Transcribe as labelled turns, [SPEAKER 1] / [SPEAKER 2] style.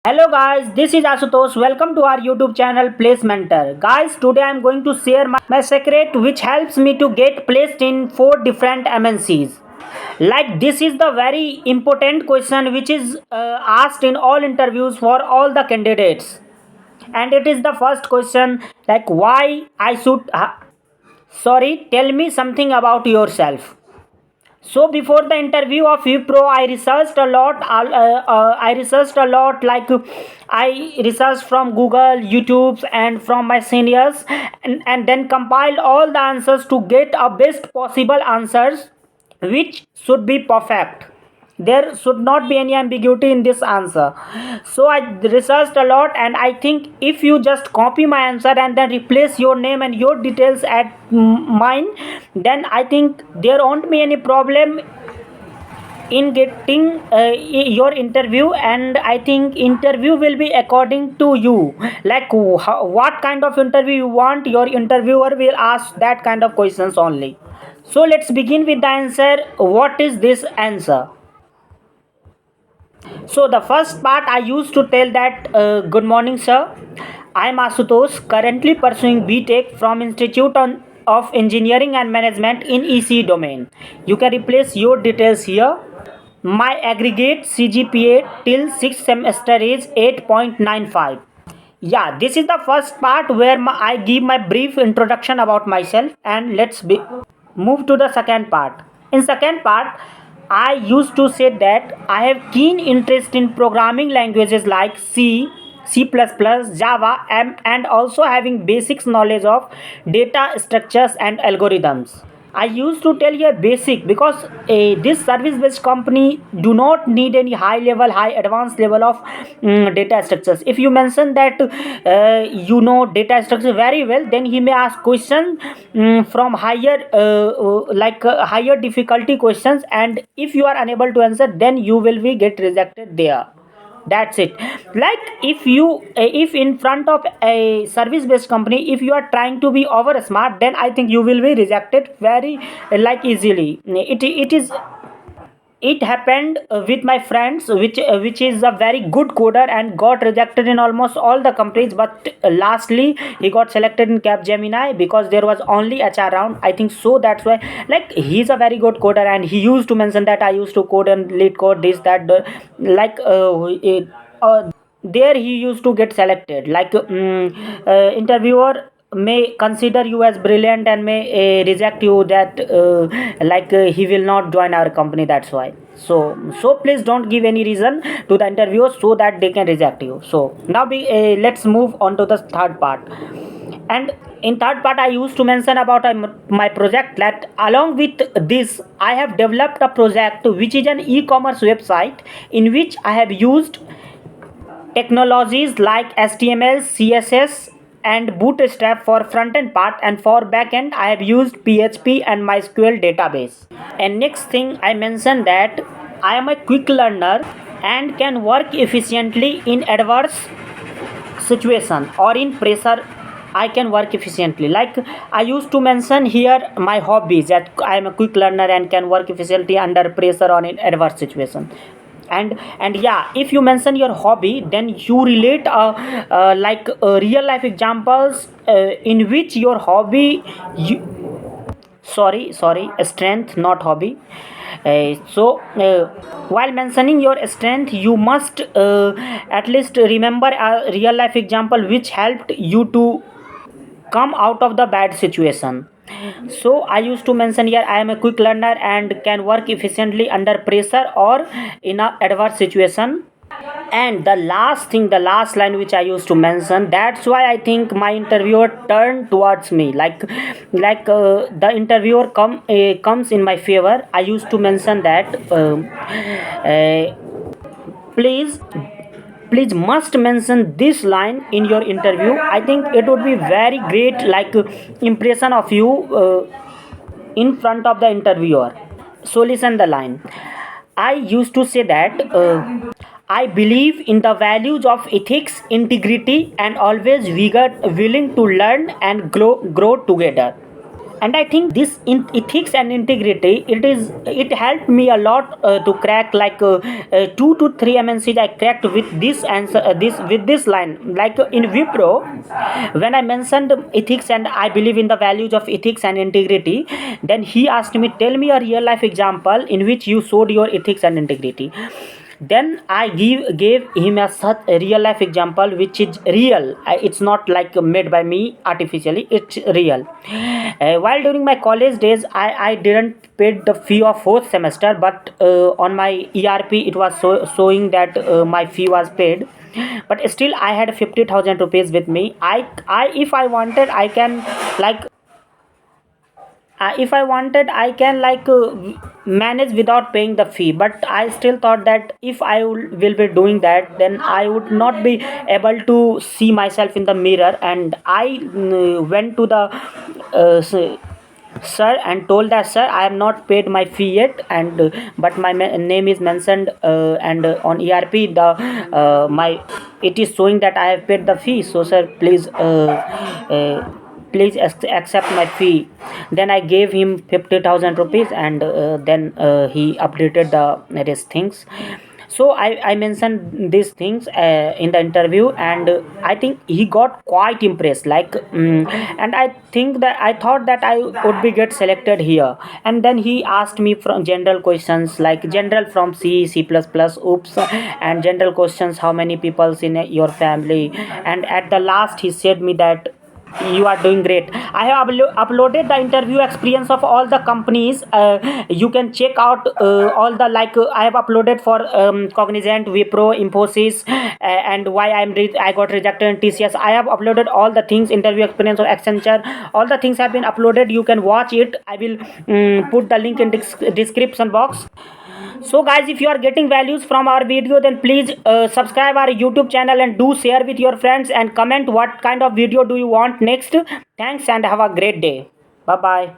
[SPEAKER 1] Hello guys, this is Asutosh. Welcome to our YouTube channel Place Mentor. Guys, today I am going to share my secret which helps me to get placed in 4 different MNCs. Like this is the very important question which is asked in all interviews for all the candidates. And it is the first question like why I should sorry, tell me something about yourself. So before the interview of Wipro, I researched a lot. I researched a lot. Like I researched from Google, YouTube, and from my seniors, and then compiled all the answers to get a best possible answers, which should be perfect. There should not be any ambiguity in this answer. So I researched a lot, and I think if you just copy my answer and then replace your name and your details at mine, then I think there won't be any problem in getting your interview. And I think interview will be according to you, like what kind of interview you want. Your interviewer will ask that kind of questions only. So let's begin with the answer. What is this answer? So the first part I used to tell that good morning sir, I am Asutosh, currently pursuing BTech from of Engineering and Management in EC domain. You can replace your details here. My aggregate CGPA till 6th semester is 8.95. Yeah, this is the first part where I give my brief introduction about myself, and move to the second part. In second part, I used to say that I have keen interest in programming languages like C++, Java, and also having basics knowledge of data structures and algorithms. I used to tell you basic because this service-based company do not need any high advanced level of data structures. If you mention that you know data structure very well, then he may ask question from higher difficulty questions, and if you are unable to answer, then you will be get rejected there. That's it. Like if in front of a service based company, if you are trying to be over smart, then I think you will be rejected very easily. It happened with my friends, which is a very good coder and got rejected in almost all the companies, but lastly he got selected in Capgemini because there was only HR round, I think. So that's why, like, he's a very good coder, and he used to mention that I used to code and lead code this that like there he used to get selected. Like interviewer may consider you as brilliant and may reject you that he will not join our company. That's why. So please don't give any reason to the interviewer so that they can reject you. So now let's move on to the third part. And in third part I used to mention about my project, that along with this I have developed a project which is an e-commerce website in which I have used technologies like HTML, CSS, and Bootstrap for front end part, and for back end I have used PHP and MySQL database. And next thing I mentioned that I am a quick learner and can work efficiently in adverse situation or in pressure. I can work efficiently. Like I used to mention here my hobbies, that I am a quick learner and can work efficiently under pressure or in adverse situation. And yeah, if you mention your hobby, then you relate real life examples in which your hobby sorry, strength, not hobby. While mentioning your strength, you must at least remember a real life example which helped you to come out of the bad situation. So I used to mention here I am a quick learner and can work efficiently under pressure or in a adverse situation. And the last thing, the last line which I used to mention, that's why I think my interviewer turned towards me. The interviewer comes in my favor. I used to mention that please must mention this line in your interview. I think it would be very great, impression of you in front of the interviewer. So listen the line. I used to say that I believe in the values of ethics, integrity, and always willing to learn and grow together. and I think this in ethics and integrity, it helped me a lot to crack like 2 to 3 MNCs. I cracked with this answer, this line, like in Wipro, when I mentioned ethics and I believe in the values of ethics and integrity, then he asked me, tell me a real life example in which you showed your ethics and integrity. Then I gave him a real life example which is real. It's not like made by me artificially, it's real. While during my college days, I didn't paid the fee of fourth semester, but on my ERP it was showing that my fee was paid, but still I had 50,000 rupees with me. I if I wanted, I can like if I wanted, I can like manage without paying the fee, but I still thought that if I will be doing that, then I would not be able to see myself in the mirror. And I went to the sir and told that, sir, I have not paid my fee yet, and but my name is mentioned, and on ERP the my it is showing that I have paid the fee, so sir, please please accept my fee. Then I gave him 50,000 rupees, and then he updated the rest things. So I mentioned these things in the interview, and I think he got quite impressed, like and I think that I thought that I would be get selected here. And then he asked me from general questions, like general from C++, oops, and general questions, how many people in your family. And at the last he said me that you are doing great. I have uploaded the interview experience of all the companies. You can check out all the, like I have uploaded for Cognizant, Wipro, Infosys, and why I got rejected in TCS. I have uploaded all the things, interview experience of Accenture, all the things have been uploaded. You can watch it. I will put the link in description box. So guys, if you are getting values from our video, then please subscribe our YouTube channel and do share with your friends, and comment what kind of video do you want next. Thanks and have a great day. Bye bye.